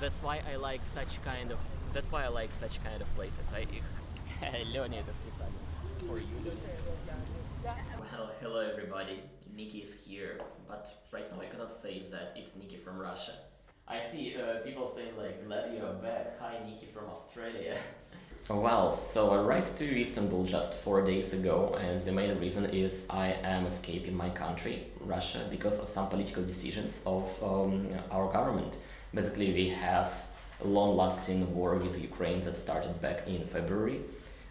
That's why I like such kind of places. Лёня это специально. For you. Well, hello everybody. Nikki is here, but right now I cannot say that it's Nikki from Russia. I see people saying like, glad you're back. Hi, Nikki from Australia. Well, so I arrived to Istanbul just 4 days ago, and the main reason is I am escaping my country, Russia, because of some political decisions of our government. Basically, we have a long-lasting war with Ukraine that started back in February.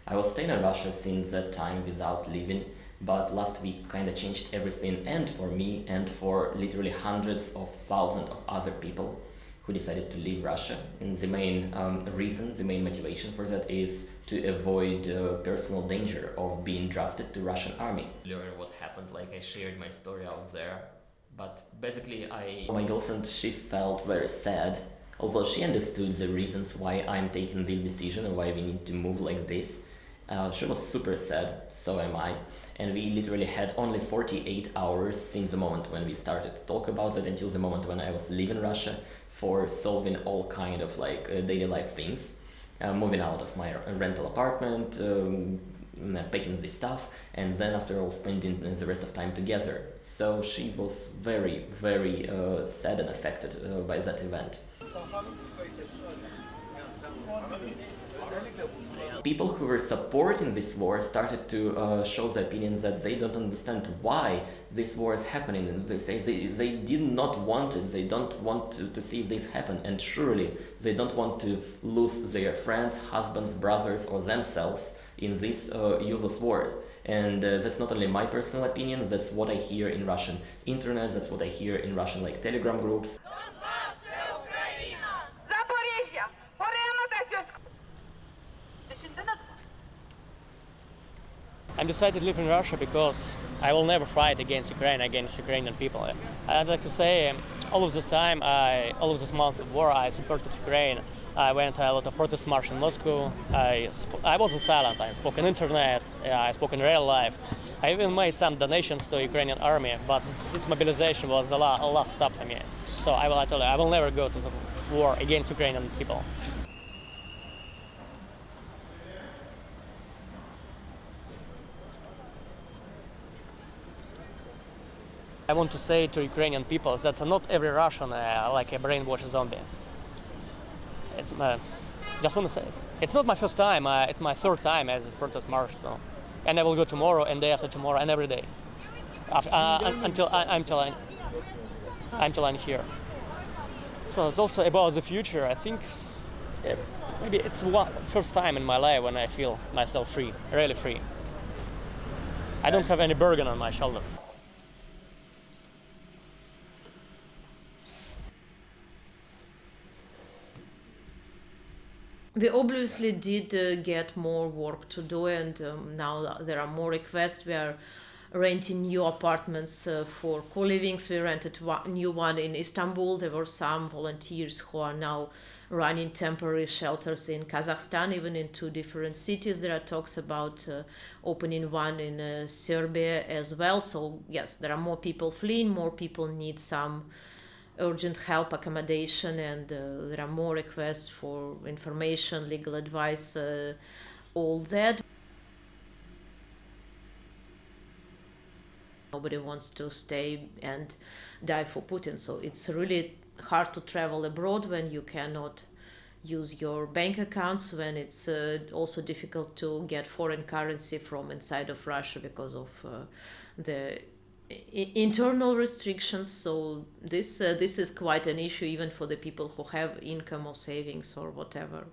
I was staying in Russia since that time without leaving, but last week kind of changed everything, and for me and for literally hundreds of thousands of other people who decided to leave Russia. And the main reason, the main motivation for that is to avoid personal danger of being drafted to Russian army. Learn what happened, like I shared my story out there, but basically my girlfriend, she felt very sad, although she understood the reasons why I'm taking this decision and why we need to move like this. She was super sad, so am I. And we literally had only 48 hours since the moment when we started to talk about it until the moment when I was leaving Russia for solving all kind of like daily life things, moving out of my rental apartment, packing this stuff, and then after all spending the rest of time together. So she was very, very sad and affected by that event. People who were supporting this war started to show the opinions that they don't understand why this war is happening, and they say they did not want it, they don't want to see this happen, and surely they don't want to lose their friends, husbands, brothers, or themselves in this useless war. And that's not only my personal opinion, that's what I hear in Russian internet, that's what I hear in Russian like Telegram groups. I'm decided to live in Russia because I will never fight against Ukraine, against Ukrainian people. I'd like to say, all of this time, all of this months of war, I supported Ukraine. I went to a lot of protest marches in Moscow. I wasn't silent. I spoke on internet. I spoke in real life. I even made some donations to Ukrainian army, but this mobilization was a last stop for me. So I tell you, I will never go to the war against Ukrainian people. I want to say to Ukrainian people that not every Russian like a brainwashed zombie. It's just want to say it's not my first time. It's my third time as this protest march. So, and I will go tomorrow and day after tomorrow and every day until I'm here. So it's also about the future. I think maybe it's first time in my life when I feel myself free, really free. I don't have any burden on my shoulders. We obviously did get more work to do, and now there are more requests. We are renting new apartments for co-livings. We rented a new one in Istanbul. There were some volunteers who are now running temporary shelters in Kazakhstan, even in 2 different cities. There are talks about opening one in Serbia as well. So yes, there are more people fleeing, more people need some urgent help, accommodation, and there are more requests for information, legal advice, all that. Nobody wants to stay and die for Putin, so it's really hard to travel abroad when you cannot use your bank accounts, when it's also difficult to get foreign currency from inside of Russia because of the internal restrictions. So this is quite an issue even for the people who have income or savings or whatever.